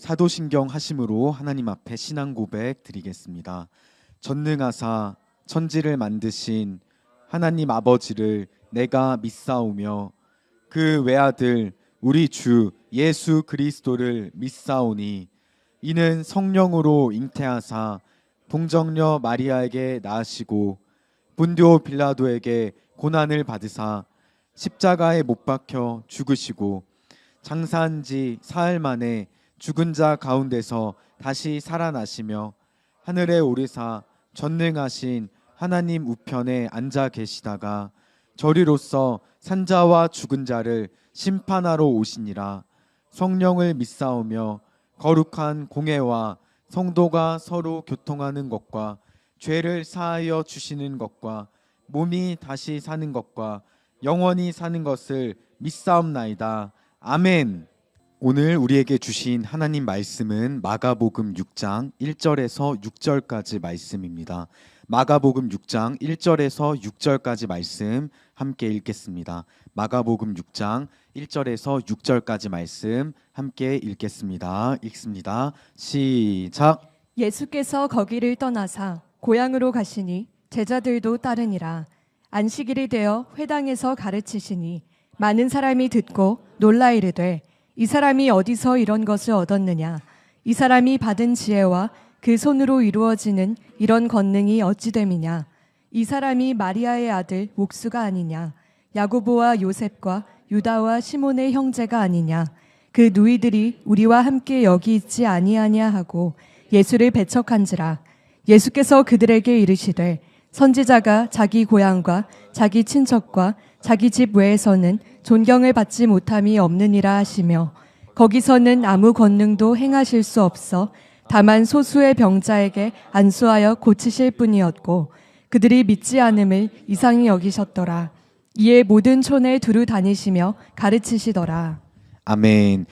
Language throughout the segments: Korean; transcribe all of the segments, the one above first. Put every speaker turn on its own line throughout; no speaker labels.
사도신경 하심으로 하나님 앞에 신앙 고백 드리겠습니다. 전능하사 천지를 만드신 하나님 아버지를 내가 믿사오며 그 외아들 우리 주 예수 그리스도를 믿사오니 이는 성령으로 잉태하사 동정녀 마리아에게 낳으시고 본디오 빌라도에게 고난을 받으사 십자가에 못 박혀 죽으시고 장사한 지 사흘 만에 죽은 자 가운데서 다시 살아나시며 하늘에 오르사 전능하신 하나님 우편에 앉아 계시다가 저리로서 산자와 죽은 자를 심판하러 오시니라. 성령을 믿사오며 거룩한 공회와 성도가 서로 교통하는 것과 죄를 사하여 주시는 것과 몸이 다시 사는 것과 영원히 사는 것을 믿사옵나이다. 아멘. 오늘 우리에게 주신 하나님 말씀은 마가복음 6장 1절에서 6절까지 말씀입니다. 마가복음 6장 1절에서 6절까지 말씀 함께 읽겠습니다. 마가복음 6장 1절에서 6절까지 말씀 함께 읽겠습니다. 읽습니다. 시작.
예수께서 거기를 떠나사 고향으로 가시니 제자들도 따르니라. 안식일이 되어 회당에서 가르치시니 많은 사람이 듣고 놀라 이르되 이 사람이 어디서 이런 것을 얻었느냐? 이 사람이 받은 지혜와 그 손으로 이루어지는 이런 권능이 어찌 됨이냐? 이 사람이 마리아의 아들 옥수가 아니냐? 야고보와 요셉과 유다와 시몬의 형제가 아니냐? 그 누이들이 우리와 함께 여기 있지 아니하냐 하고 예수를 배척한지라. 예수께서 그들에게 이르시되 선지자가 자기 고향과 자기 친척과 자기 집 외에서는 존경을 받지 못함이 없느니라 하시며 거기서는 아무 권능도 행하실 수 없어 다만 소수의 병자에게 안수하여 고치실 뿐이었고 그들이 믿지 않음을 이상히 여기셨더라. 이에 모든 촌에 두루 다니시며 가르치시더라.
아멘.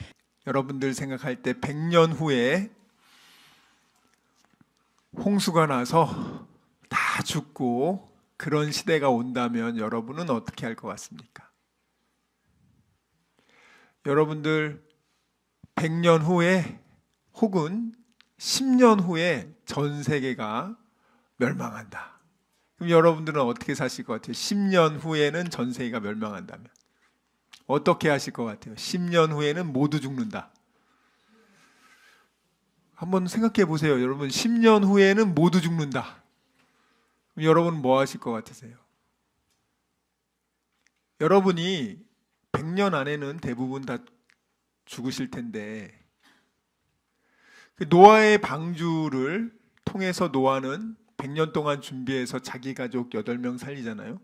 여러분들 생각할 때 100년 후에 홍수가 나서 다 죽고 그런 시대가 온다면 여러분은 어떻게 할 것 같습니까? 여러분들 100년 후에 혹은 10년 후에 전 세계가 멸망한다. 그럼 여러분들은 어떻게 사실 것 같아요? 10년 후에는 전 세계가 멸망한다면 어떻게 하실 것 같아요? 10년 후에는 모두 죽는다. 한번 생각해 보세요. 여러분 10년 후에는 모두 죽는다. 그럼 여러분 뭐 하실 것 같으세요? 여러분이 100년 안에는 대부분 다 죽으실 텐데 그 노아의 방주를 통해서 노아는 100년 동안 준비해서 자기 가족 8명 살리잖아요.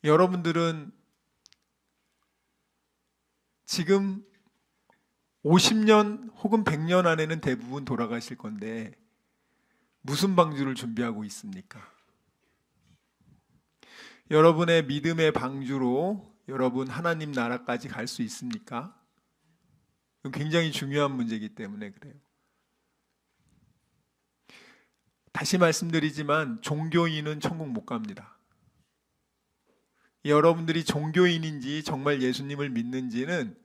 여러분들은 지금 50년 혹은 100년 안에는 대부분 돌아가실 건데 무슨 방주를 준비하고 있습니까? 여러분의 믿음의 방주로 여러분 하나님 나라까지 갈 수 있습니까? 이건 굉장히 중요한 문제이기 때문에 그래요. 다시 말씀드리지만 종교인은 천국 못 갑니다. 여러분들이 종교인인지 정말 예수님을 믿는지는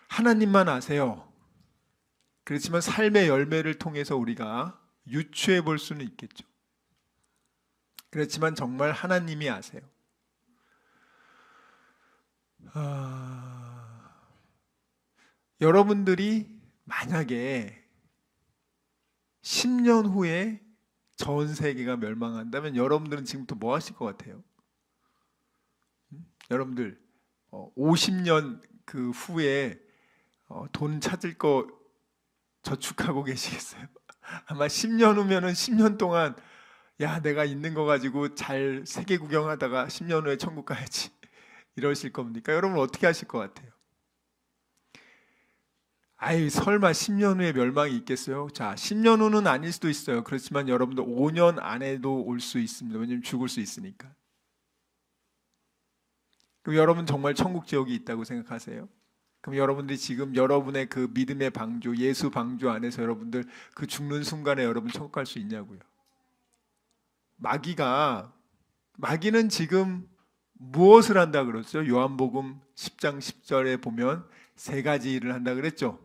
하나님만 아세요. 그렇지만 삶의 열매를 통해서 우리가 유추해 볼 수는 있겠죠. 그렇지만 정말 하나님이 아세요. 여러분들이 만약에 10년 후에 전 세계가 멸망한다면 여러분들은 지금부터 뭐 하실 것 같아요? 여러분들 50년 그 후에 돈 찾을 거 저축하고 계시겠어요? 아마 10년 후면은 10년 동안 야 내가 있는 거 가지고 잘 세계 구경하다가 10년 후에 천국 가야지 이러실 겁니까? 여러분 어떻게 하실 것 같아요? 아이 설마 10년 후에 멸망이 있겠어요? 자 10년 후는 아닐 수도 있어요. 그렇지만 여러분들 5년 안에도 올 수 있습니다. 왜냐면 죽을 수 있으니까. 그럼 여러분 정말 천국 지옥이 있다고 생각하세요? 그럼 여러분들이 지금 여러분의 그 믿음의 방주, 예수 방주 안에서 여러분들 그 죽는 순간에 여러분 천국 갈 수 있냐고요. 마귀는 지금 무엇을 한다 그러죠? 요한복음 10장 10절에 보면 세 가지 일을 한다 그랬죠.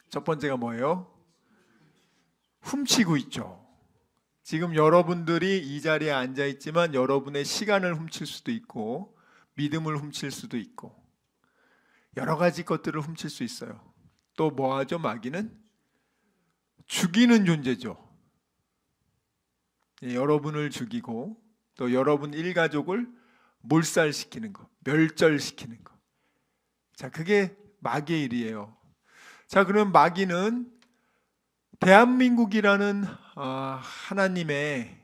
첫 번째가 뭐예요? 훔치고 있죠. 지금 여러분들이 이 자리에 앉아 있지만 여러분의 시간을 훔칠 수도 있고 믿음을 훔칠 수도 있고 여러 가지 것들을 훔칠 수 있어요. 또 뭐 하죠? 마귀는 죽이는 존재죠. 여러분을 죽이고 또 여러분 일가족을 몰살시키는 거, 멸절시키는 거. 자, 그게 마귀의 일이에요. 자, 그럼 마귀는 대한민국이라는 하나님의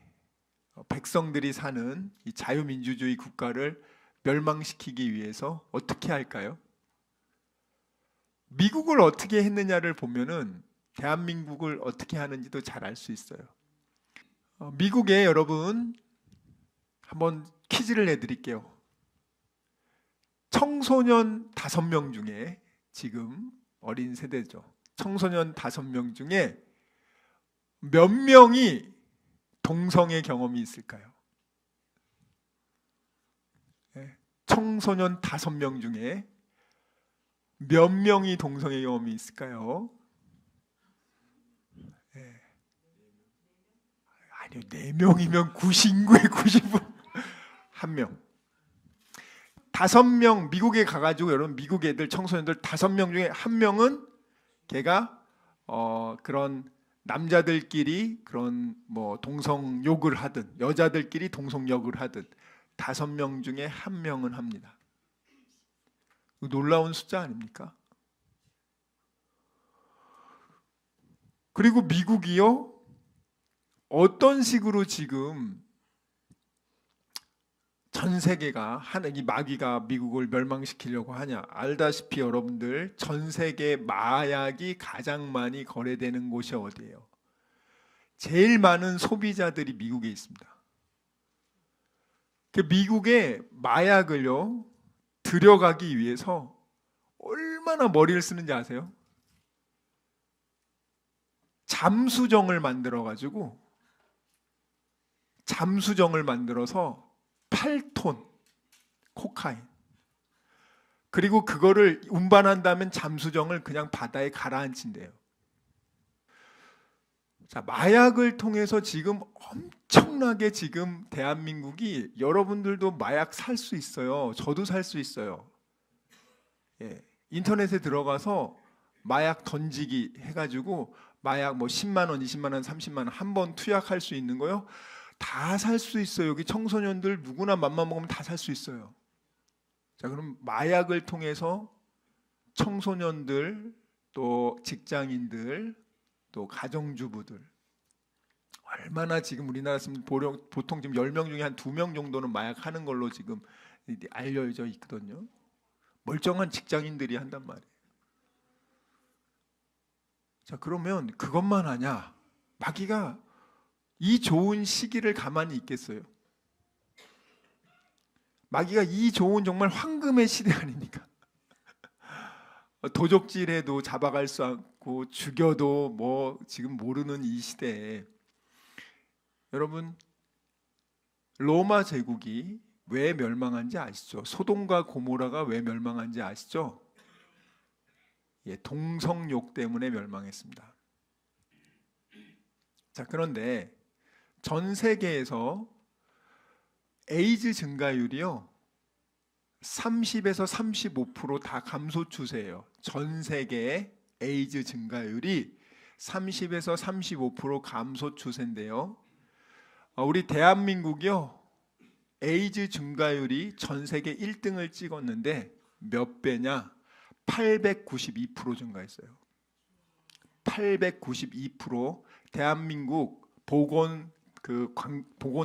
백성들이 사는 이 자유민주주의 국가를 멸망시키기 위해서 어떻게 할까요? 미국을 어떻게 했느냐를 보면은 대한민국을 어떻게 하는지도 잘 알 수 있어요. 미국에 여러분 한번 퀴즈를 내드릴게요. 청소년 5명 중에 지금 어린 세대죠. 청소년 5명 중에 몇 명이 동성애 경험이 있을까요? 청소년 5명 중에 몇 명이 동성애 경험이 있을까요? 아니요, 4명이면 99의 90은 1명. 5명 미국에 가가지고 여러분 미국 애들 청소년들 5명 중에 1명은 걔가 그런 남자들끼리 그런 뭐 동성욕을 하든 여자들끼리 동성욕을 하든 5명 중에 1명은 합니다. 놀라운 숫자 아닙니까? 그리고 미국이요 어떤 식으로 지금 전 세계가 이 마귀가 미국을 멸망시키려고 하냐? 알다시피 여러분들 전 세계 마약이 가장 많이 거래되는 곳이 어디예요? 제일 많은 소비자들이 미국에 있습니다. 그 미국에 마약을요 들여가기 위해서 얼마나 머리를 쓰는지 아세요? 잠수정을 만들어가지고 잠수정을 만들어서 8톤 코카인 그리고 그거를 운반한다면 잠수정을 그냥 바다에 가라앉힌대요. 자, 마약을 통해서 지금 엄청나게 지금 대한민국이 여러분들도 마약 살 수 있어요. 저도 살 수 있어요. 인터넷에 들어가서 마약 던지기 해가지고 마약 뭐 10만 원, 20만 원, 30만 원 한 번 투약할 수 있는 거요. 다 살 수 있어요. 여기 청소년들 누구나 맘만 먹으면 다 살 수 있어요. 자, 그럼 마약을 통해서 청소년들 또 직장인들 또 가정주부들 얼마나 지금 우리나라 보통 지금 10명 중에 한 2명 정도는 마약 하는 걸로 지금 알려져 있거든요. 멀쩡한 직장인들이 한단 말이에요. 자, 그러면 그것만 하냐? 마귀가 이 좋은 시기를 가만히 있겠어요? 마귀가 이 좋은 정말 황금의 시대 아닙니까? 도적질해도 잡아갈 수 없고 죽여도 뭐 지금 모르는 이 시대에 여러분 로마 제국이 왜 멸망한지 아시죠? 소돔과 고모라가 왜 멸망한지 아시죠? 동성욕 때문에 멸망했습니다. 자, 그런데 전 세계에서 에이즈 증가율이요 30에서 35% 감소 추세예요. 전 세계의 에이즈 증가율이 30에서 35% 감소 추세인데요. 우리 대한민국이요 에이즈 증가율이 전 세계 1등을 찍었는데 몇 배냐? 892% 증가했어요. 892% 대한민국 보건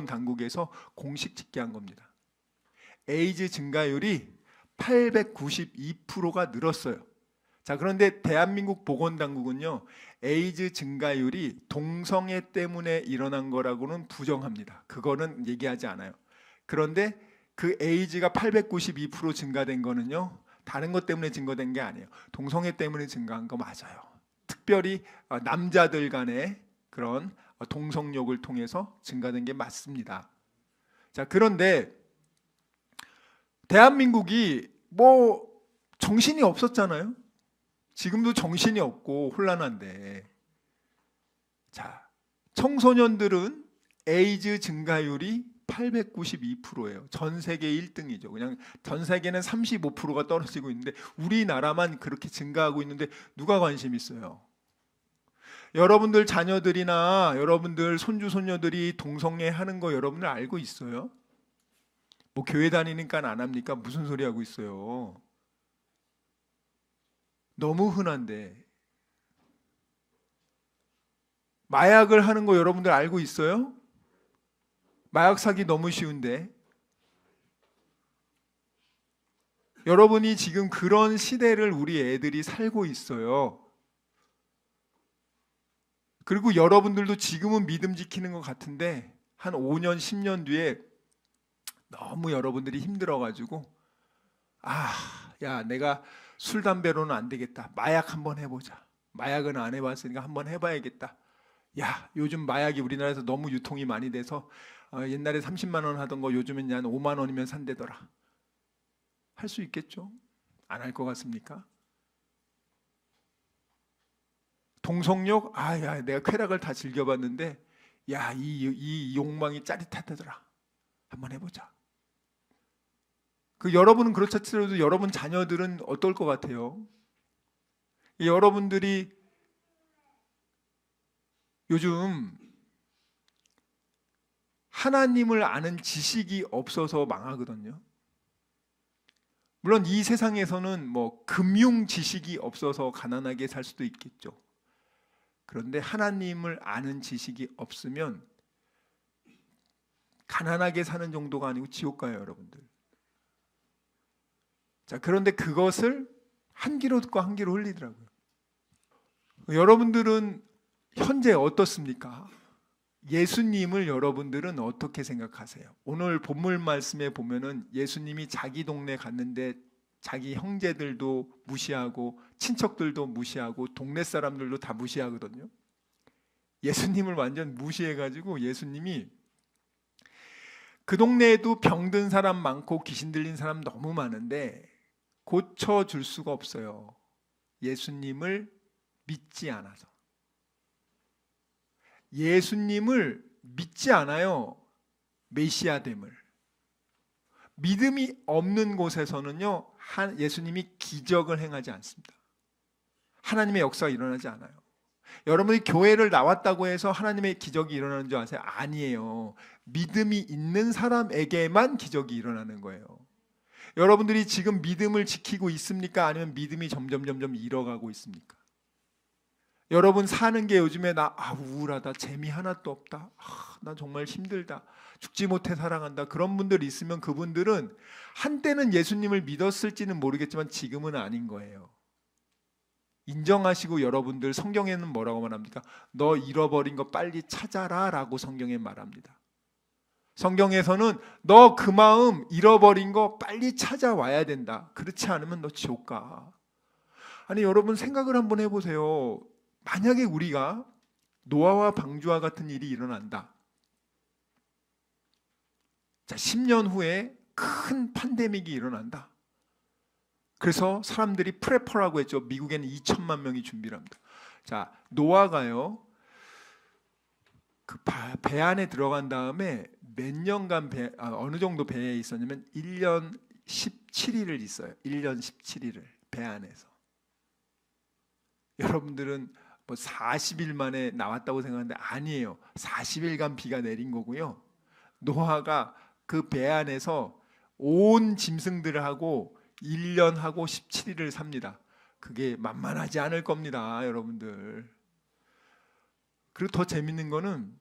당국에서 공식 집계한 겁니다. 에이즈 증가율이 892%가 늘었어요. 자, 그런데 대한민국 보건당국은요 에이즈 증가율이 동성애 때문에 일어난 거라고는 부정합니다. 그거는 얘기하지 않아요. 그런데 그 에이즈가 892% 증가된 거는요 다른 것 때문에 증가된 게 아니에요. 동성애 때문에 증가한 거 맞아요. 특별히 남자들 간의 그런 동성욕을 통해서 증가된 게 맞습니다. 자, 그런데 대한민국이 뭐 정신이 없었잖아요. 지금도 정신이 없고 혼란한데. 자, 청소년들은 에이즈 증가율이 892%예요. 전 세계 1등이죠. 그냥 전 세계는 35%가 떨어지고 있는데 우리나라만 그렇게 증가하고 있는데 누가 관심 있어요? 여러분들 자녀들이나 여러분들 손주 손녀들이 동성애 하는 거 여러분들 알고 있어요? 뭐 교회 다니니까 안 합니까? 무슨 소리 하고 있어요? 너무 흔한데. 마약을 하는 거 여러분들 알고 있어요? 마약 사기 너무 쉬운데. 여러분이 지금 그런 시대를 우리 애들이 살고 있어요. 그리고 여러분들도 지금은 믿음 지키는 것 같은데 한 5년, 10년 뒤에 너무 여러분들이 힘들어가지고 야, 내가 술, 담배로는 안 되겠다. 마약 한번 해보자. 마약은 안 해봤으니까 한번 해봐야겠다. 야, 요즘 마약이 우리나라에서 너무 유통이 많이 돼서 옛날에 30만 원 하던 거 요즘엔 한 5만 원이면 산대더라. 할 수 있겠죠? 안 할 것 같습니까? 동성욕? 야, 내가 쾌락을 다 즐겨봤는데 야, 이 욕망이 짜릿하더라. 한번 해보자. 여러분은 그렇다 치더라도 여러분 자녀들은 어떨 것 같아요? 여러분들이 요즘 하나님을 아는 지식이 없어서 망하거든요. 물론 이 세상에서는 뭐 금융 지식이 없어서 가난하게 살 수도 있겠죠. 그런데 하나님을 아는 지식이 없으면 가난하게 사는 정도가 아니고 지옥 가요, 여러분들. 자, 그런데 그것을 한 귀로 듣고 한 귀로 흘리더라고요. 여러분들은 현재 어떻습니까? 예수님을 여러분들은 어떻게 생각하세요? 오늘 본문 말씀에 보면은 예수님이 자기 동네 갔는데 자기 형제들도 무시하고 친척들도 무시하고 동네 사람들도 다 무시하거든요. 예수님을 완전 무시해가지고 예수님이 그 동네에도 병든 사람 많고 귀신 들린 사람 너무 많은데 고쳐줄 수가 없어요. 예수님을 믿지 않아서. 예수님을 믿지 않아요. 메시아됨을. 믿음이 없는 곳에서는요, 예수님이 기적을 행하지 않습니다. 하나님의 역사가 일어나지 않아요. 여러분이 교회를 나왔다고 해서 하나님의 기적이 일어나는 줄 아세요? 아니에요. 믿음이 있는 사람에게만 기적이 일어나는 거예요. 여러분들이 지금 믿음을 지키고 있습니까? 아니면 믿음이 점점 잃어가고 있습니까? 여러분 사는 게 요즘에 나 우울하다, 재미 하나도 없다, 나 정말 힘들다, 죽지 못해 살아간다, 그런 분들 있으면 그분들은 한때는 예수님을 믿었을지는 모르겠지만 지금은 아닌 거예요. 인정하시고 여러분들 성경에는 뭐라고 말합니까? 너 잃어버린 거 빨리 찾아라 라고 성경에 말합니다. 성경에서는 너 그 마음 잃어버린 거 빨리 찾아와야 된다. 그렇지 않으면 너 지옥 가. 아니 여러분 생각을 한번 해보세요. 만약에 우리가 노아와 방주와 같은 일이 일어난다. 자, 10년 후에 큰 팬데믹이 일어난다. 그래서 사람들이 프레퍼라고 했죠. 미국에는 2천만 명이 준비를 합니다. 자, 노아가요. 그 배 안에 들어간 다음에 몇 년간 어느 정도 배에 있었냐면 1년 17일을 있어요. 1년 17일을 배 안에서. 여러분들은 뭐 40일 만에 나왔다고 생각하는데 아니에요. 40일간 비가 내린 거고요. 노아가 그 배 안에서 온 짐승들을 하고 1년하고 17일을 삽니다. 그게 만만하지 않을 겁니다, 여러분들. 그리고 더 재밌는 거는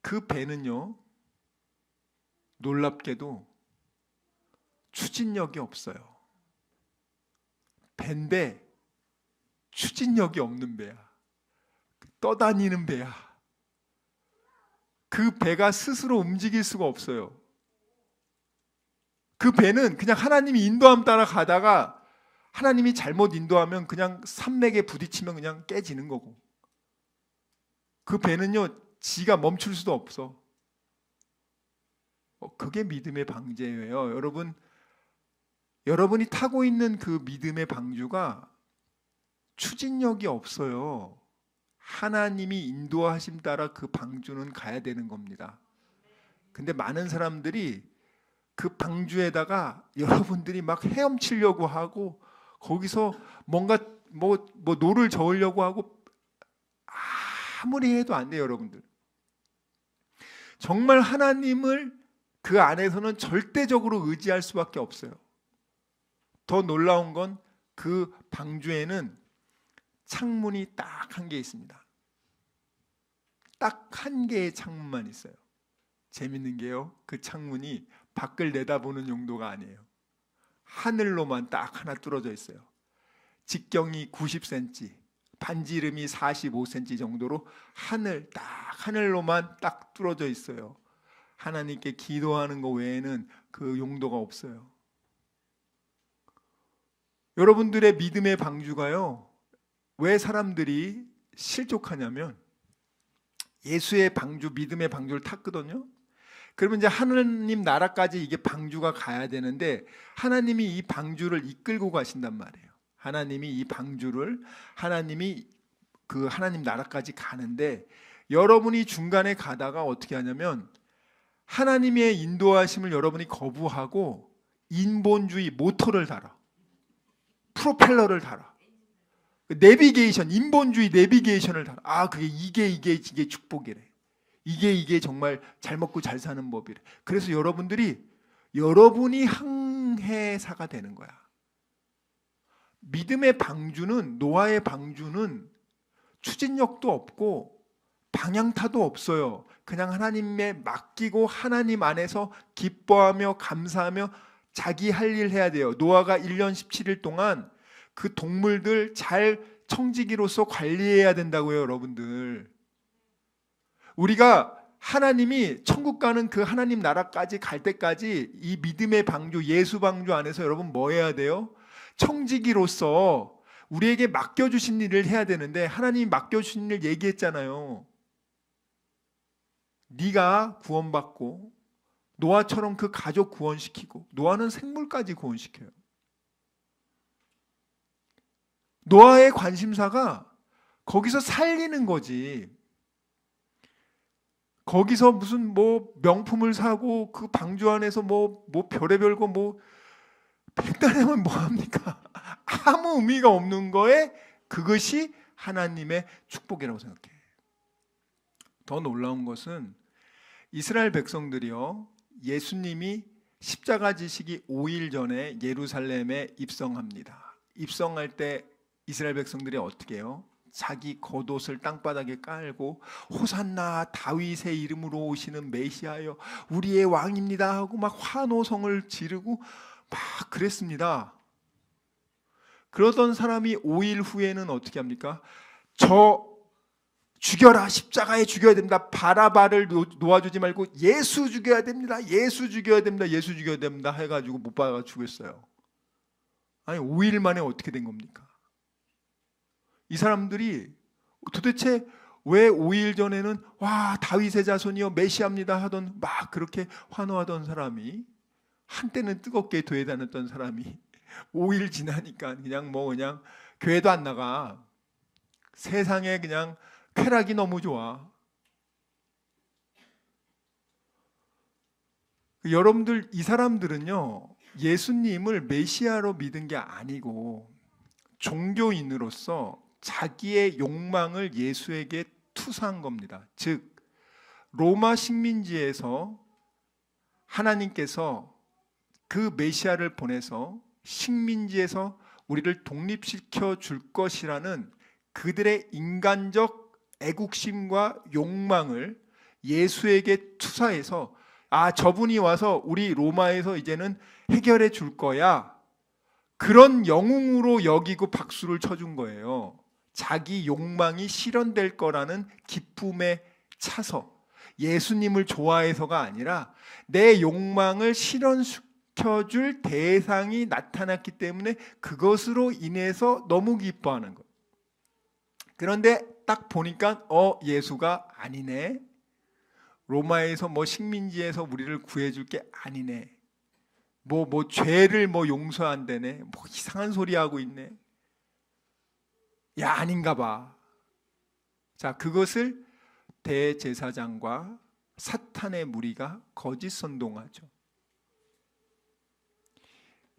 그 배는요, 놀랍게도 추진력이 없어요. 배인데 추진력이 없는 배야. 떠다니는 배야. 그 배가 스스로 움직일 수가 없어요. 그 배는 그냥 하나님이 인도함 따라 가다가 하나님이 잘못 인도하면 그냥 산맥에 부딪히면 그냥 깨지는 거고, 그 배는요 지가 멈출 수도 없어. 그게 믿음의 방제예요. 여러분 여러분이 타고 있는 그 믿음의 방주가 추진력이 없어요. 하나님이 인도하심 따라 그 방주는 가야 되는 겁니다. 근데 많은 사람들이 그 방주에다가 여러분들이 막 헤엄치려고 하고 거기서 뭔가 뭐 노를 저으려고 하고 아무리 해도 안 돼요, 여러분들. 정말 하나님을 그 안에서는 절대적으로 의지할 수밖에 없어요. 더 놀라운 건 그 방주에는 창문이 딱 한 개 있습니다. 딱 한 개의 창문만 있어요. 재밌는 게요, 그 창문이 밖을 내다보는 용도가 아니에요. 하늘로만 딱 하나 뚫어져 있어요. 직경이 90cm, 반지름이 45cm 정도로 하늘로만 딱 뚫어져 있어요. 하나님께 기도하는 것 외에는 그 용도가 없어요. 여러분들의 믿음의 방주가요, 왜 사람들이 실족하냐면 예수의 방주, 믿음의 방주를 탔거든요. 그러면 이제 하나님 나라까지 이게 방주가 가야 되는데 하나님이 이 방주를 이끌고 가신단 말이에요. 하나님이 이 방주를, 하나님이 그 하나님 나라까지 가는데 여러분이 중간에 가다가 어떻게 하냐면 하나님의 인도하심을 여러분이 거부하고 인본주의 모터를 달아, 프로펠러를 달아, 내비게이션, 인본주의 내비게이션을 달아. 그게 이게 축복이래. 이게 정말 잘 먹고 잘 사는 법이래. 그래서 여러분이 항해사가 되는 거야. 믿음의 방주는, 노아의 방주는 추진력도 없고 방향타도 없어요. 그냥 하나님에 맡기고 하나님 안에서 기뻐하며 감사하며 자기 할 일 해야 돼요. 노아가 1년 17일 동안 그 동물들 잘 청지기로서 관리해야 된다고요, 여러분들. 우리가 하나님이 천국 가는 그 하나님 나라까지 갈 때까지 이 믿음의 방주, 예수 방주 안에서 여러분 뭐 해야 돼요? 청지기로서 우리에게 맡겨주신 일을 해야 되는데 하나님이 맡겨주신 일 얘기했잖아요. 네가 구원받고 노아처럼 그 가족 구원시키고, 노아는 생물까지 구원시켜요. 노아의 관심사가 거기서 살리는 거지. 거기서 무슨 뭐 명품을 사고 그 방주 안에서 뭐 별의별 거 뭐 백단하면 뭐 합니까? 아무 의미가 없는 거에 그것이 하나님의 축복이라고 생각해. 더 놀라운 것은 이스라엘 백성들이요, 예수님이 십자가 지시기 5일 전에 예루살렘에 입성합니다. 입성할 때 이스라엘 백성들이 어떻게 해요? 자기 겉옷을 땅바닥에 깔고 호산나 다윗의 이름으로 오시는 메시아여 우리의 왕입니다 하고 막 환호성을 지르고 막 그랬습니다. 그러던 사람이 5일 후에는 어떻게 합니까? 저 죽여라, 십자가에 죽여야 됩니다. 바라바를 놓아주지 말고 예수 죽여야 됩니다. 예수 죽여야 됩니다. 예수 죽여야 됩니다 해가지고 못 박아 죽였어요. 아니 5일 만에 어떻게 된 겁니까? 이 사람들이 도대체 왜 5일 전에는 와 다윗의 자손이요 메시아입니다 하던 막 그렇게 환호하던 사람이, 한때는 뜨겁게 교회 다녔던 사람이 5일 지나니까 그냥 교회도 안 나가. 세상에 그냥 쾌락이 너무 좋아. 여러분들, 이 사람들은요 예수님을 메시아로 믿은 게 아니고 종교인으로서 자기의 욕망을 예수에게 투사한 겁니다. 즉 로마 식민지에서 하나님께서 그 메시아를 보내서 식민지에서 우리를 독립시켜 줄 것이라는 그들의 인간적 애국심과 욕망을 예수에게 투사해서 저분이 와서 우리 로마에서 이제는 해결해 줄 거야, 그런 영웅으로 여기고 박수를 쳐준 거예요. 자기 욕망이 실현될 거라는 기쁨에 차서, 예수님을 좋아해서가 아니라 내 욕망을 실현시켜줄 대상이 나타났기 때문에 그것으로 인해서 너무 기뻐하는 거예요. 그런데 딱 보니까 예수가 아니네, 로마에서 식민지에서 우리를 구해줄 게 아니네. 뭐 죄를 뭐 용서한다네. 뭐 이상한 소리 하고 있네. 야, 아닌가 봐. 자, 그것을 대제사장과 사탄의 무리가 거짓 선동하죠.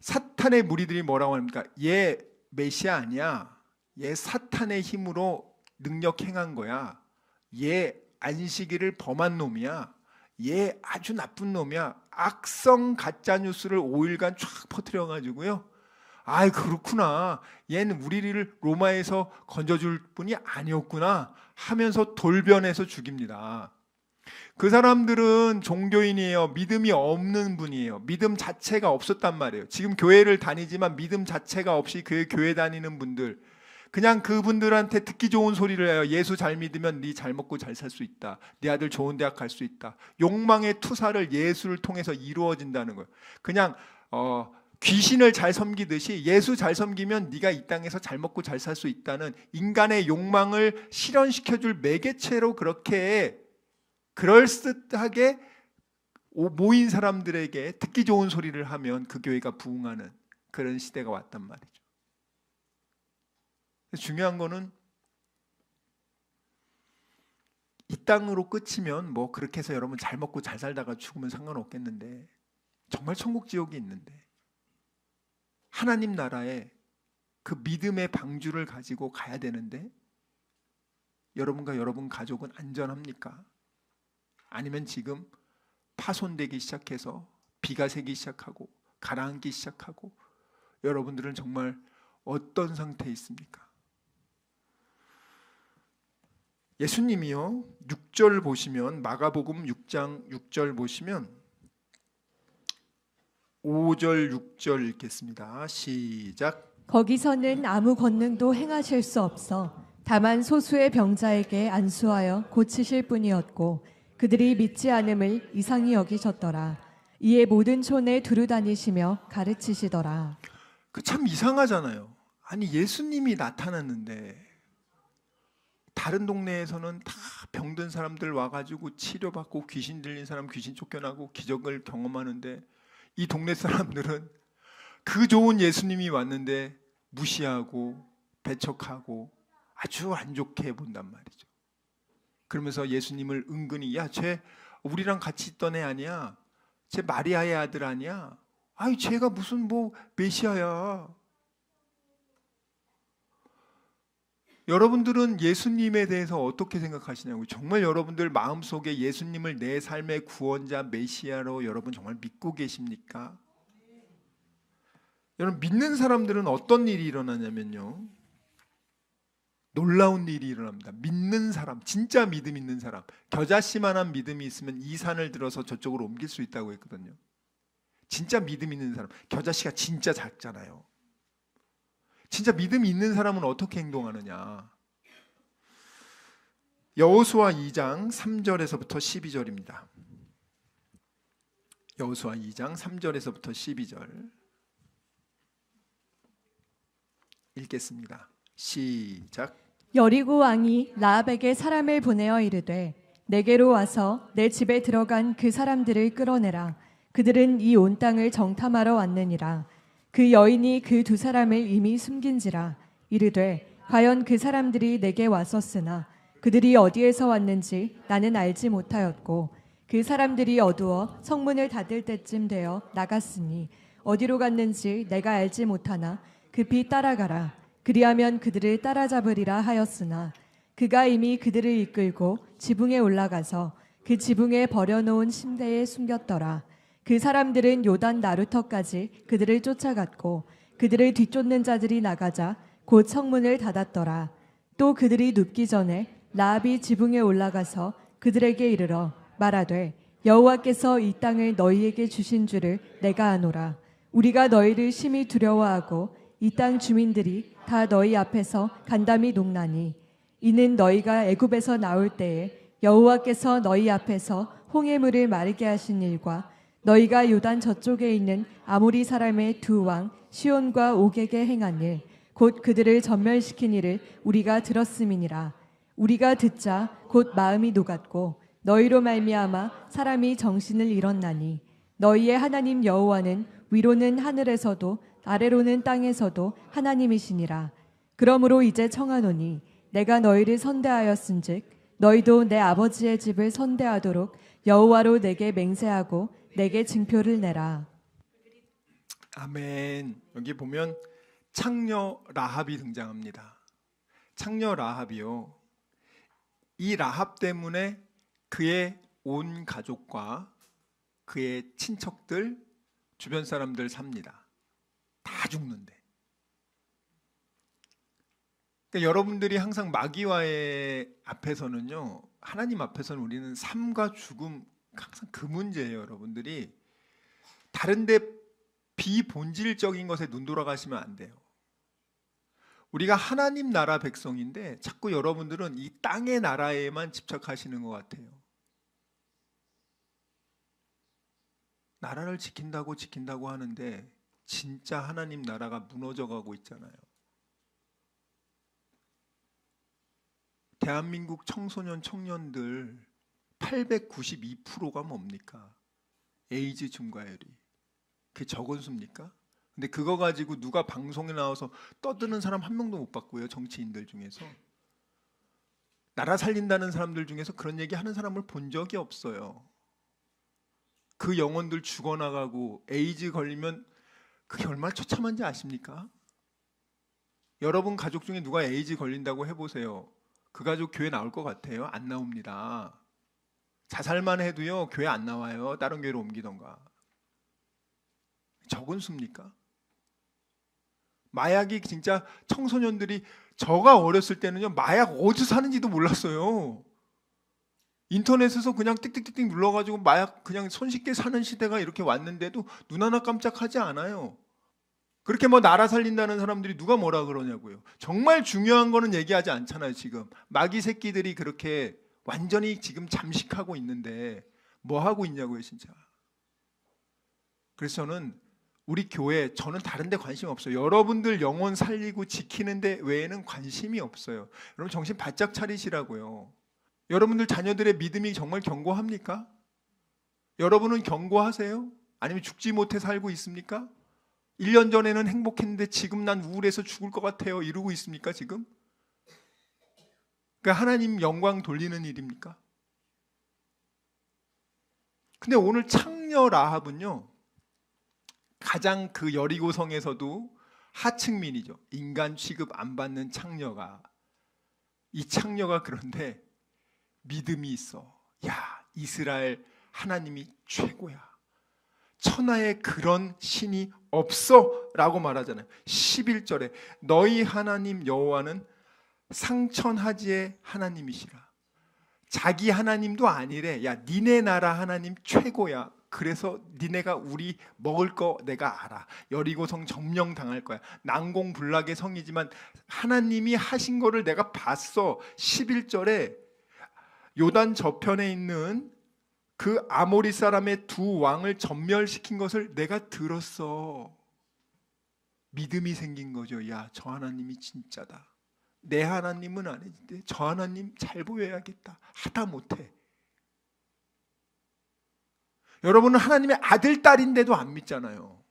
사탄의 무리들이 뭐라고 합니까? 얘 메시아 아니야. 얘 사탄의 힘으로 능력 행한 거야. 얘 안식일을 범한 놈이야. 얘 아주 나쁜 놈이야. 악성 가짜 뉴스를 5일간 쫙 퍼뜨려 가지고요. 아, 그렇구나. 얘는 우리를 로마에서 건져줄 분이 아니었구나 하면서 돌변해서 죽입니다. 그 사람들은 종교인이에요. 믿음이 없는 분이에요. 믿음 자체가 없었단 말이에요. 지금 교회를 다니지만 믿음 자체가 없이 그 교회 다니는 분들, 그냥 그분들한테 듣기 좋은 소리를 해요. 예수 잘 믿으면 네 잘 먹고 잘 살 수 있다. 네 아들 좋은 대학 갈 수 있다. 욕망의 투사를 예수를 통해서 이루어진다는 거예요. 그냥 귀신을 잘 섬기듯이 예수 잘 섬기면 네가 이 땅에서 잘 먹고 잘 살 수 있다는 인간의 욕망을 실현시켜줄 매개체로 그렇게 그럴듯하게 모인 사람들에게 듣기 좋은 소리를 하면 그 교회가 부흥하는 그런 시대가 왔단 말이죠. 중요한 거는 이 땅으로 끝이면 뭐 그렇게 해서 여러분 잘 먹고 잘 살다가 죽으면 상관없겠는데, 정말 천국 지옥이 있는데 하나님 나라에 그 믿음의 방주를 가지고 가야 되는데 여러분과 여러분 가족은 안전합니까? 아니면 지금 파손되기 시작해서 비가 새기 시작하고 가라앉기 시작하고 여러분들은 정말 어떤 상태에 있습니까? 예수님이요 6절 보시면, 마가복음 6장 6절 보시면 5절 6절 읽겠습니다. 시작.
거기서는 아무 권능도 행하실 수 없어 다만 소수의 병자에게 안수하여 고치실 뿐이었고 그들이 믿지 않음을 이상히 여기셨더라. 이에 모든 촌에 두루 다니시며 가르치시더라.
그 참 이상하잖아요. 아니 예수님이 나타났는데 다른 동네에서는 다 병든 사람들 와가지고 치료받고 귀신 들린 사람 귀신 쫓겨나고 기적을 경험하는데 이 동네 사람들은 그 좋은 예수님이 왔는데 무시하고 배척하고 아주 안 좋게 본단 말이죠. 그러면서 예수님을 은근히 야, 쟤 우리랑 같이 있던 애 아니야? 쟤 마리아의 아들 아니야? 아이 쟤가 무슨 뭐 메시아야? 여러분들은 예수님에 대해서 어떻게 생각하시냐고. 정말 여러분들 마음속에 예수님을 내 삶의 구원자 메시아로 여러분 정말 믿고 계십니까? 여러분 믿는 사람들은 어떤 일이 일어나냐면요, 놀라운 일이 일어납니다. 믿는 사람, 진짜 믿음 있는 사람, 겨자씨만한 믿음이 있으면 이 산을 들어서 저쪽으로 옮길 수 있다고 했거든요. 진짜 믿음 있는 사람, 겨자씨가 진짜 작잖아요. 진짜 믿음이 있는 사람은 어떻게 행동하느냐. 여호수아 2장 3절에서부터 12절입니다. 여호수아 2장 3절에서부터 12절 읽겠습니다. 시작.
여리고 왕이 라합에게 사람을 보내어 이르되 내게로 와서 내 집에 들어간 그 사람들을 끌어내라. 그들은 이 온 땅을 정탐하러 왔느니라. 그 여인이 그 두 사람을 이미 숨긴지라. 이르되 과연 그 사람들이 내게 왔었으나 그들이 어디에서 왔는지 나는 알지 못하였고 그 사람들이 어두워 성문을 닫을 때쯤 되어 나갔으니 어디로 갔는지 내가 알지 못하나 급히 따라가라. 그리하면 그들을 따라잡으리라 하였으나 그가 이미 그들을 이끌고 지붕에 올라가서 그 지붕에 버려놓은 침대에 숨겼더라. 그 사람들은 요단 나루터까지 그들을 쫓아갔고 그들을 뒤쫓는 자들이 나가자 곧 성문을 닫았더라. 또 그들이 눕기 전에 라합이 지붕에 올라가서 그들에게 이르러 말하되 여호와께서 이 땅을 너희에게 주신 줄을 내가 아노라. 우리가 너희를 심히 두려워하고 이 땅 주민들이 다 너희 앞에서 간담이 녹나니 이는 너희가 애굽에서 나올 때에 여호와께서 너희 앞에서 홍해물을 마르게 하신 일과 너희가 요단 저쪽에 있는 아모리 사람의 두 왕 시온과 옥에게 행한 일 곧 그들을 전멸시킨 일을 우리가 들었음이니라. 우리가 듣자 곧 마음이 녹았고 너희로 말미암아 사람이 정신을 잃었나니 너희의 하나님 여호와는 위로는 하늘에서도 아래로는 땅에서도 하나님이시니라. 그러므로 이제 청하노니 내가 너희를 선대하였은즉 너희도 내 아버지의 집을 선대하도록 여호와로 내게 맹세하고 내게 증표를 내라.
아멘. 여기 보면 창녀 라합이 등장합니다. 창녀 라합이요. 이 라합 때문에 그의 온 가족과 그의 친척들, 주변 사람들 삽니다. 다 죽는데. 그러니까 여러분들이 항상 마귀와의 앞에서는요, 하나님 앞에서는 우리는 삶과 죽음 항상 그 문제예요. 여러분들이 다른데 비본질적인 것에 눈 돌아가시면 안 돼요. 우리가 하나님 나라 백성인데 자꾸 여러분들은 이 땅의 나라에만 집착하시는 것 같아요. 나라를 지킨다고 하는데 진짜 하나님 나라가 무너져가고 있잖아요. 대한민국 청소년 청년들 892%가 뭡니까? 에이즈 증가율이. 그게 적은 수입니까? 근데 그거 가지고 누가 방송에 나와서 떠드는 사람 한 명도 못 봤고요. 정치인들 중에서. 나라 살린다는 사람들 중에서 그런 얘기 하는 사람을 본 적이 없어요. 그 영혼들 죽어나가고 에이즈 걸리면 그게 얼마나 처참한지 아십니까? 여러분 가족 중에 누가 에이즈 걸린다고 해보세요. 그 가족 교회 나올 것 같아요? 안 나옵니다. 자살만 해도요 교회 안 나와요. 다른 교회로 옮기던가. 적은 수입니까? 마약이 진짜 청소년들이, 저가 어렸을 때는요 마약 어디서 사는지도 몰랐어요. 인터넷에서 그냥 띡띡띡띡 눌러가지고 마약 그냥 손쉽게 사는 시대가 이렇게 왔는데도 눈 하나 깜짝하지 않아요. 그렇게 뭐 나라 살린다는 사람들이 누가 뭐라 그러냐고요. 정말 중요한 거는 얘기하지 않잖아요. 지금 마귀 새끼들이 그렇게 완전히 지금 잠식하고 있는데 뭐 하고 있냐고요 진짜. 그래서 저는 우리 교회, 저는 다른 데 관심 없어요. 여러분들 영혼 살리고 지키는 데 외에는 관심이 없어요. 여러분 정신 바짝 차리시라고요. 여러분들 자녀들의 믿음이 정말 견고합니까? 여러분은 견고하세요? 아니면 죽지 못해 살고 있습니까? 1년 전에는 행복했는데 지금 난 우울해서 죽을 것 같아요 이러고 있습니까 지금? 그러니까 하나님 영광 돌리는 일입니까? 근데 오늘 창녀 라합은요 가장 그 여리고성에서도 하층민이죠. 인간 취급 안 받는 창녀가, 이 창녀가 그런데 믿음이 있어. 야, 이스라엘 하나님이 최고야. 천하에 그런 신이 없어 라고 말하잖아요. 11절에 너희 하나님 여호와는 상천하지의 하나님이시라. 자기 하나님도 아니래. 야, 니네 나라 하나님 최고야. 그래서 니네가 우리 먹을 거 내가 알아. 여리고성 점령당할 거야. 난공불락의 성이지만 하나님이 하신 거를 내가 봤어. 11절에 요단 저편에 있는 그 아모리 사람의 두 왕을 전멸시킨 것을 내가 들었어. 믿음이 생긴 거죠. 야, 저 하나님이 진짜다. 내 하나님은 아닌데 저 하나님 잘 보여야겠다. 하다 못해. 여러분은 하나님의 아들, 딸인데도 안 믿잖아요.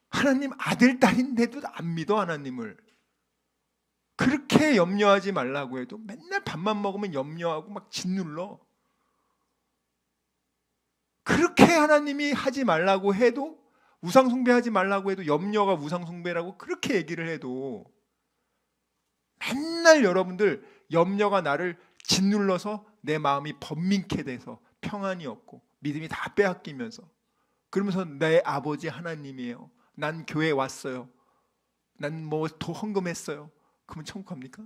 하나님 아들, 딸인데도 안 믿어 하나님을. 그렇게 염려하지 말라고 해도 맨날 밥만 먹으면 염려하고 막 짓눌러. 그렇게 하나님이 하지 말라고 해도, 우상 숭배하지 말라고 해도 염려가 우상 숭배라고 그렇게 얘기를 해도 맨날 여러분들 염려가 나를 짓눌러서 내 마음이 번민케 돼서 평안이 없고 믿음이 다 빼앗기면서, 그러면서 내 아버지 하나님이에요. 난 교회 왔어요. 난 뭐 더 헌금했어요. 그러면 천국 갑니까?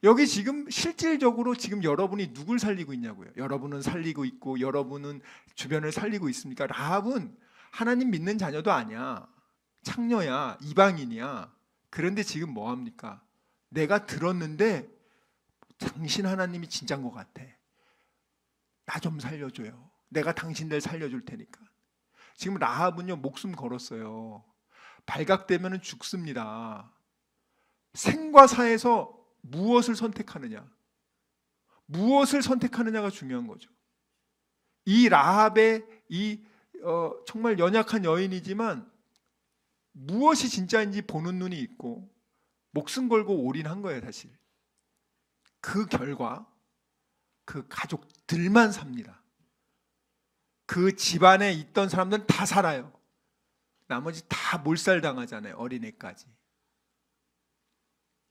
여기 지금 실질적으로 지금 여러분이 누굴 살리고 있냐고요. 여러분은 살리고 있고 여러분은 주변을 살리고 있습니까? 라합은 하나님 믿는 자녀도 아니야. 창녀야. 이방인이야. 그런데 지금 뭐 합니까? 내가 들었는데 당신 하나님이 진짜인 것 같아. 나 좀 살려줘요. 내가 당신들 살려줄 테니까. 지금 라합은요 목숨 걸었어요. 발각되면 죽습니다. 생과 사에서 무엇을 선택하느냐, 무엇을 선택하느냐가 중요한 거죠. 이 라합의 이 정말 연약한 여인이지만 무엇이 진짜인지 보는 눈이 있고 목숨 걸고 올인한 거예요. 사실 그 결과 그 가족들만 삽니다. 그 집안에 있던 사람들은 다 살아요. 나머지 다 몰살당하잖아요. 어린애까지.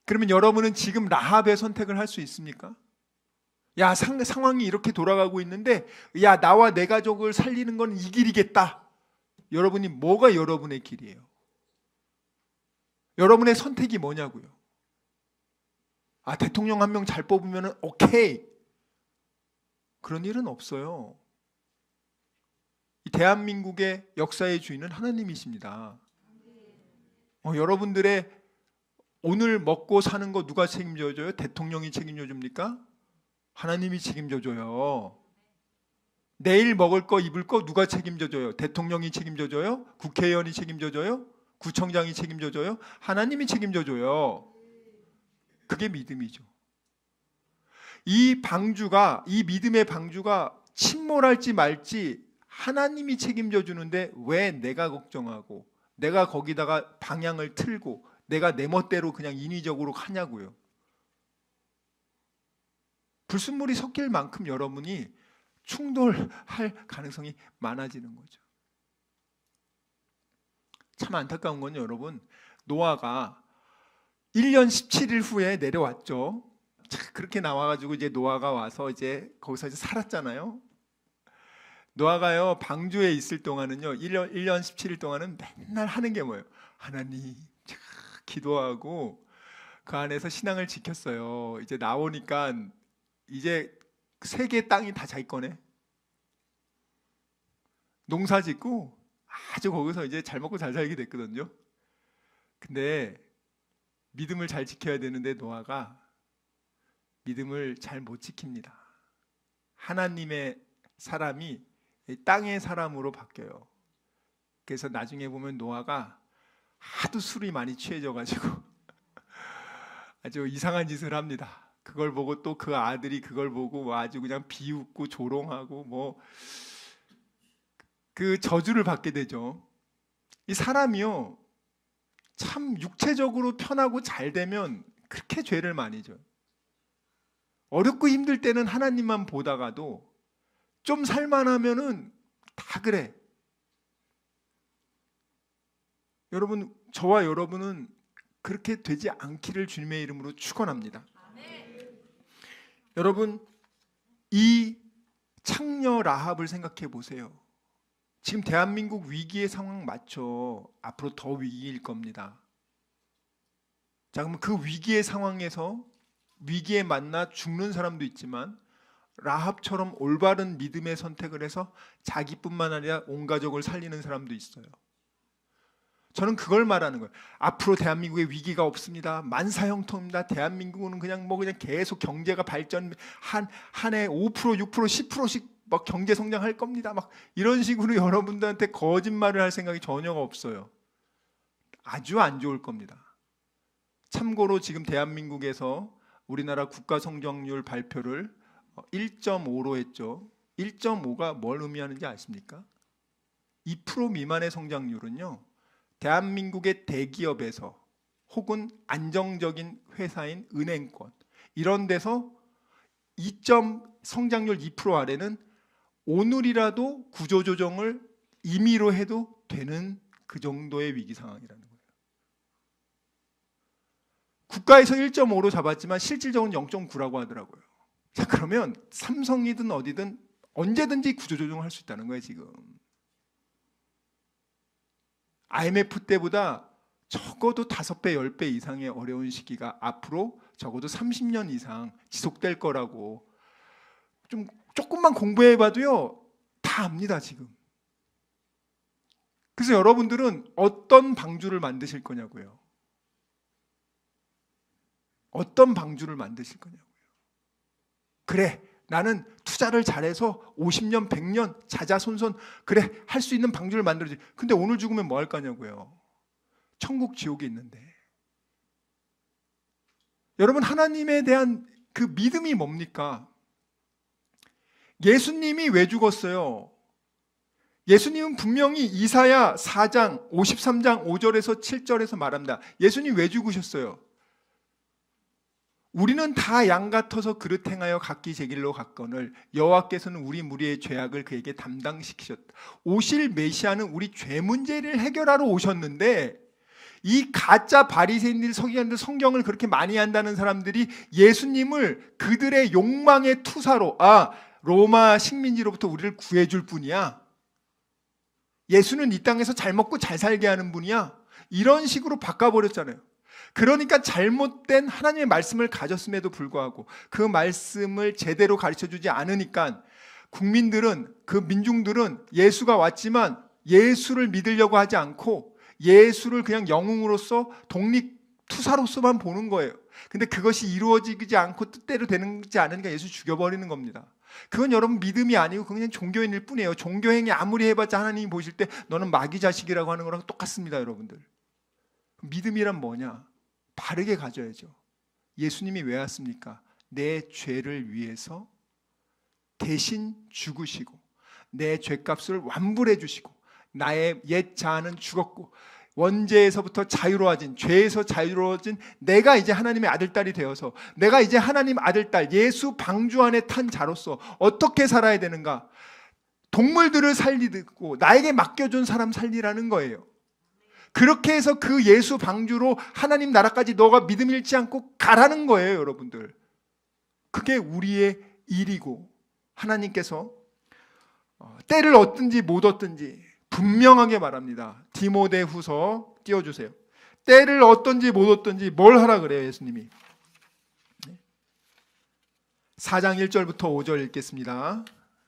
그러면 여러분은 지금 라합의 선택을 할 수 있습니까? 야, 상황이 이렇게 돌아가고 있는데 야, 나와 내 가족을 살리는 건 이 길이겠다. 여러분이 뭐가 여러분의 길이에요? 여러분의 선택이 뭐냐고요? 아, 대통령 한 명 잘 뽑으면 오케이. 그런 일은 없어요. 이 대한민국의 역사의 주인은 하나님이십니다. 여러분들의 오늘 먹고 사는 거 누가 책임져줘요? 대통령이 책임져줍니까? 하나님이 책임져줘요. 내일 먹을 거 입을 거 누가 책임져줘요? 대통령이 책임져줘요? 국회의원이 책임져줘요? 구청장이 책임져줘요? 하나님이 책임져줘요. 그게 믿음이죠. 이 믿음의 방주가 침몰할지 말지 하나님이 책임져 주는데 왜 내가 걱정하고 내가 거기다가 방향을 틀고 내가 내 멋대로 그냥 인위적으로 하냐고요. 불순물이 섞일 만큼 여러분이 충돌할 가능성이 많아지는 거죠. 참 안타까운 건 여러분, 노아가 1년 17일 후에 내려왔죠. 그렇게 나와가지고 이제 노아가 와서 이제 거기서 이제 살았잖아요. 노아가요 방주에 있을 동안은요 1년 17일 동안은 맨날 하는 게 뭐예요? 하나님 기도하고 그 안에서 신앙을 지켰어요. 이제 나오니까 이제 세계 땅이 다 자기 거네. 농사 짓고 아주 거기서 이제 잘 먹고 잘 살게 됐거든요. 근데 믿음을 잘 지켜야 되는데 노아가 믿음을 잘 못 지킵니다. 하나님의 사람이 땅의 사람으로 바뀌어요. 그래서 나중에 보면 노아가 하도 술이 많이 취해져가지고 아주 이상한 짓을 합니다. 그걸 보고 또 그 아들이 그걸 보고 아주 그냥 비웃고 조롱하고 뭐 그 저주를 받게 되죠. 이 사람이요 참 육체적으로 편하고 잘 되면 그렇게 죄를 많이 져요. 어렵고 힘들 때는 하나님만 보다가도 좀 살만하면은 다 그래. 여러분, 저와 여러분은 그렇게 되지 않기를 주님의 이름으로 축원합니다. 여러분, 이 창녀 라합을 생각해 보세요. 지금 대한민국 위기의 상황 맞죠? 앞으로 더 위기일 겁니다. 자, 그러면 그 위기의 상황에서 위기에 만나 죽는 사람도 있지만 라합처럼 올바른 믿음의 선택을 해서 자기뿐만 아니라 온 가족을 살리는 사람도 있어요. 저는 그걸 말하는 거예요. 앞으로 대한민국에 위기가 없습니다. 만사형통입니다. 대한민국은 그냥 계속 경제가 발전 한 해 5%, 6%, 10%씩 막 경제 성장할 겁니다. 막 이런 식으로 여러분들한테 거짓말을 할 생각이 전혀 없어요. 아주 안 좋을 겁니다. 참고로 지금 대한민국에서 우리나라 국가 성장률 발표를 1.5로 했죠. 1.5가 뭘 의미하는지 아십니까? 2% 미만의 성장률은요. 대한민국의 대기업에서 혹은 안정적인 회사인 은행권 이런 데서 성장률 2% 아래는 오늘이라도 구조조정을 임의로 해도 되는 그 정도의 위기 상황이라는 거예요. 국가에서 1.5로 잡았지만 실질적으로 0.9라고 하더라고요. 자, 그러면 삼성이든 어디든 언제든지 구조조정을 할 수 있다는 거예요. 지금 IMF 때보다 적어도 5배, 10배 이상의 어려운 시기가 앞으로 적어도 30년 이상 지속될 거라고 조금만 공부해봐도요 다 압니다 지금. 그래서 여러분들은 어떤 방주를 만드실 거냐고요. 어떤 방주를 만드실 거냐고요. 그래, 나는 투자를 잘해서 50년, 100년 자자손손 그래 할 수 있는 방주를 만들어야지. 근데 오늘 죽으면 뭐 할 거냐고요. 천국 지옥에 있는데. 여러분, 하나님에 대한 그 믿음이 뭡니까? 예수님이 왜 죽었어요? 예수님은 분명히 이사야 4장 53장 5절에서 7절에서 말합니다. 예수님 왜 죽으셨어요? 우리는 다 양 같아서 그릇 행하여 각기 제 길로 갔거늘 여호와께서는 우리 무리의 죄악을 그에게 담당시키셨다. 오실 메시아는 우리 죄 문제를 해결하러 오셨는데, 이 가짜 바리새인들, 서기관들, 성경을 그렇게 많이 한다는 사람들이 예수님을 그들의 욕망의 투사로, 로마 식민지로부터 우리를 구해줄 분이야, 예수는 이 땅에서 잘 먹고 잘 살게 하는 분이야, 이런 식으로 바꿔버렸잖아요. 그러니까 잘못된 하나님의 말씀을 가졌음에도 불구하고 그 말씀을 제대로 가르쳐주지 않으니까 국민들은, 그 민중들은 예수가 왔지만 예수를 믿으려고 하지 않고 예수를 그냥 영웅으로서 독립 투사로서만 보는 거예요. 근데 그것이 이루어지지 않고 뜻대로 되지 않으니까 예수 죽여버리는 겁니다. 그건 여러분 믿음이 아니고 그냥 종교인일 뿐이에요. 종교행위 아무리 해봤자 하나님이 보실 때 너는 마귀 자식이라고 하는 거랑 똑같습니다, 여러분들. 믿음이란 뭐냐? 바르게 가져야죠. 예수님이 왜 왔습니까? 내 죄를 위해서 대신 죽으시고 내 죄값을 완불해 주시고 나의 옛 자아는 죽었고 원죄에서부터 자유로워진, 죄에서 자유로워진 내가 이제 하나님의 아들딸이 되어서, 내가 이제 하나님 아들딸 예수 방주 안에 탄 자로서 어떻게 살아야 되는가? 동물들을 살리고 나에게 맡겨준 사람 살리라는 거예요. 그렇게 해서 그 예수 방주로 하나님 나라까지 너가 믿음 잃지 않고 가라는 거예요, 여러분들. 그게 우리의 일이고, 하나님께서 때를 얻든지 못 얻든지 분명하게 말합니다. 디모데후서 띄워주세요. 때를 얻든지 못 얻든지 뭘 하라 그래요, 예수님이? 4장 1절부터 5절 읽겠습니다.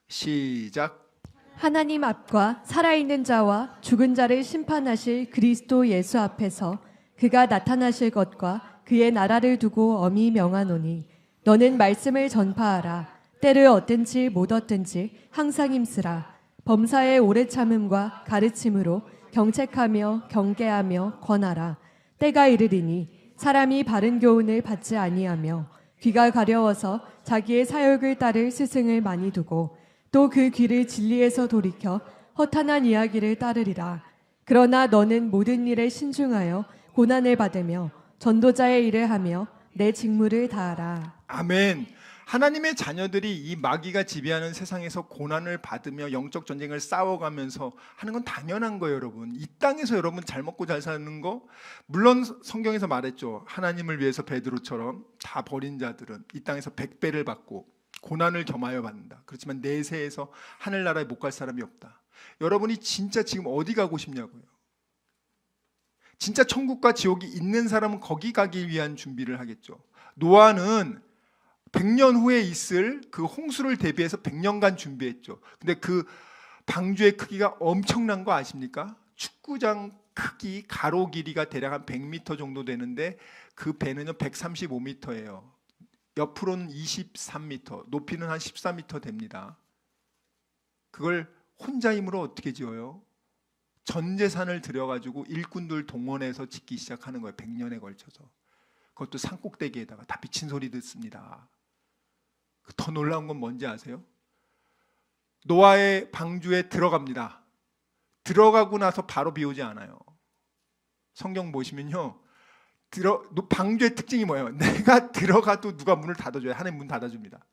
시작.
하나님 앞과 살아있는 자와 죽은 자를 심판하실 그리스도 예수 앞에서 그가 나타나실 것과 그의 나라를 두고 엄히 명하노니 너는 말씀을 전파하라. 때를 얻든지 못 얻든지 항상 힘쓰라. 범사의 오래 참음과 가르침으로 경책하며 경계하며 권하라. 때가 이르리니 사람이 바른 교훈을 받지 아니하며 귀가 가려워서 자기의 사욕을 따를 스승을 많이 두고 또 그 귀를 진리에서 돌이켜 허탄한 이야기를 따르리라. 그러나 너는 모든 일에 신중하여 고난을 받으며 전도자의 일을 하며 내 직무를 다하라.
아멘. 하나님의 자녀들이 이 마귀가 지배하는 세상에서 고난을 받으며 영적 전쟁을 싸워가면서 하는 건 당연한 거예요, 여러분. 이 땅에서 여러분 잘 먹고 잘 사는 거, 물론 성경에서 말했죠. 하나님을 위해서 베드로처럼 다 버린 자들은 이 땅에서 100배를 받고 고난을 겸하여 받는다. 그렇지만 내세에서 하늘나라에 못 갈 사람이 없다. 여러분이 진짜 지금 어디 가고 싶냐고요. 진짜 천국과 지옥이 있는 사람은 거기 가기 위한 준비를 하겠죠. 노아는 100년 후에 있을 그 홍수를 대비해서 100년간 준비했죠. 근데 그 방주의 크기가 엄청난 거 아십니까? 축구장 크기, 가로 길이가 대략 한 100m 정도 되는데 그 배는요 135m예요. 옆으로는 23m, 높이는 한 14m 됩니다. 그걸 혼자 힘으로 어떻게 지어요? 전 재산을 들여가지고 일꾼들 동원해서 짓기 시작하는 거예요. 100년에 걸쳐서. 그것도 산꼭대기에다가 다 비친 소리 듣습니다. 더 놀라운 건 뭔지 아세요? 노아의 방주에 들어갑니다. 들어가고 나서 바로 비 오지 않아요. 성경 보시면요, 방주의 특징이 뭐예요? 내가 들어가도 누가 문을 닫아줘야, 하나님 문 닫아줍니다.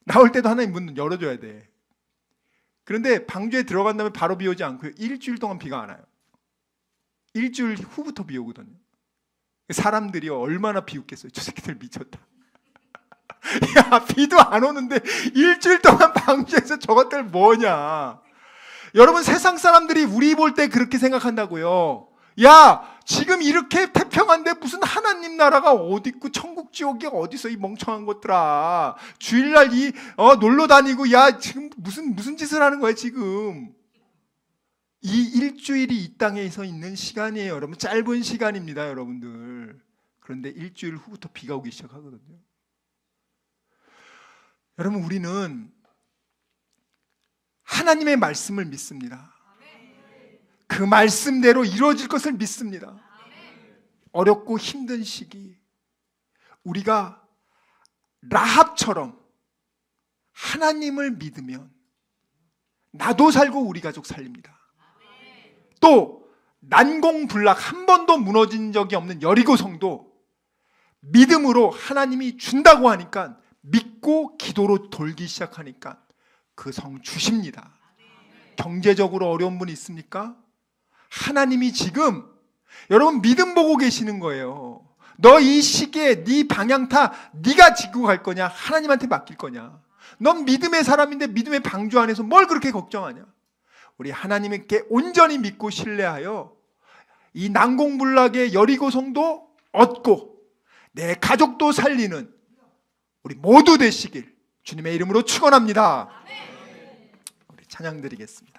나올 때도 하나님 문 열어줘야 돼. 그런데 방주에 들어간 다음에 바로 비 오지 않고요, 일주일 동안 비가 안 와요. 일주일 후부터 비 오거든요. 사람들이 얼마나 비웃겠어요. 저 새끼들 미쳤다. 야, 비도 안 오는데 일주일 동안 방주에서 저것들 뭐냐. 여러분, 세상 사람들이 우리 볼 때 그렇게 생각한다고요. 야, 지금 이렇게 태평한데 무슨 하나님 나라가 어디 있고 천국 지옥이 어디서, 이 멍청한 것들아. 주일날 놀러 다니고, 야, 지금 무슨 짓을 하는 거야 지금. 이 일주일이 이 땅에서 있는 시간이에요, 여러분. 짧은 시간입니다, 여러분들. 그런데 일주일 후부터 비가 오기 시작하거든요. 여러분, 우리는 하나님의 말씀을 믿습니다. 그 말씀대로 이루어질 것을 믿습니다. 어렵고 힘든 시기, 우리가 라합처럼 하나님을 믿으면 나도 살고 우리 가족 살립니다. 또 난공불락 한 번도 무너진 적이 없는 여리고성도 믿음으로 하나님이 준다고 하니까 믿고 기도로 돌기 시작하니까 그 성 주십니다. 경제적으로 어려운 분 있습니까? 하나님이 지금 여러분 믿음 보고 계시는 거예요. 너 이 시기에 네 방향타 네가 지고 갈 거냐, 하나님한테 맡길 거냐. 넌 믿음의 사람인데 믿음의 방주 안에서 뭘 그렇게 걱정하냐. 우리 하나님께 온전히 믿고 신뢰하여 이 난공불락의 여리고성도 얻고 내 가족도 살리는 우리 모두 되시길 주님의 이름으로 축원합니다. 우리 찬양 드리겠습니다.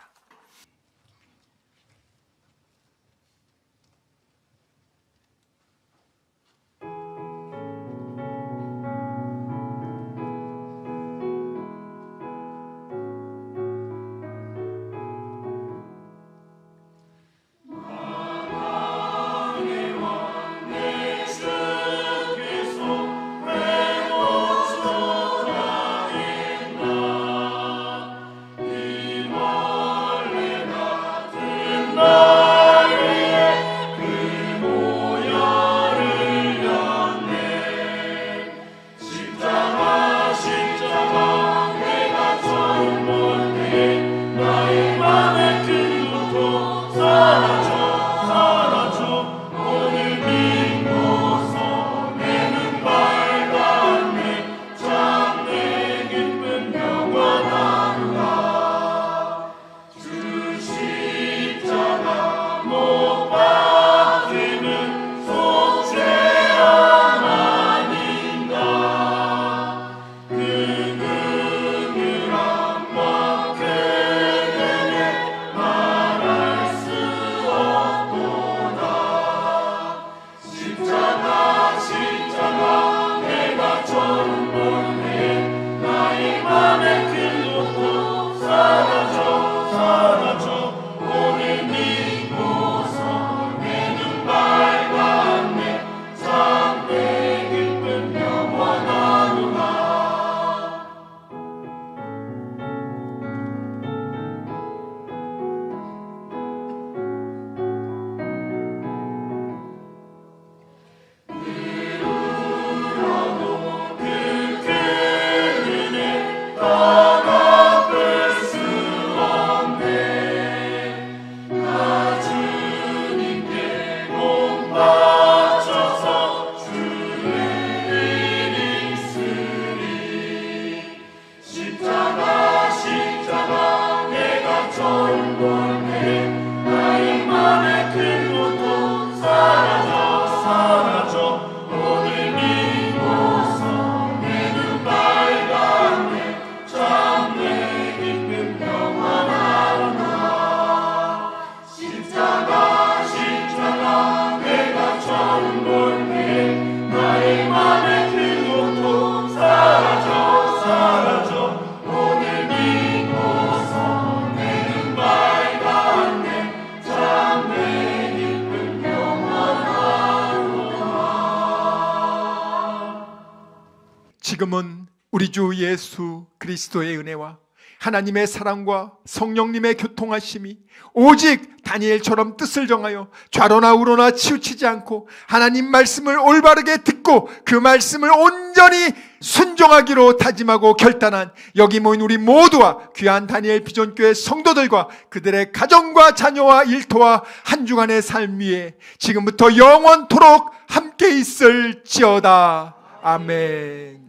지금은 우리 주 예수 그리스도의 은혜와 하나님의 사랑과 성령님의 교통하심이 오직 다니엘처럼 뜻을 정하여 좌로나 우로나 치우치지 않고 하나님 말씀을 올바르게 듣고 그 말씀을 온전히 순종하기로 다짐하고 결단한 여기 모인 우리 모두와 귀한 다니엘 비전교회 성도들과 그들의 가정과 자녀와 일터와 한 주간의 삶 위에 지금부터 영원토록 함께 있을지어다. 아멘.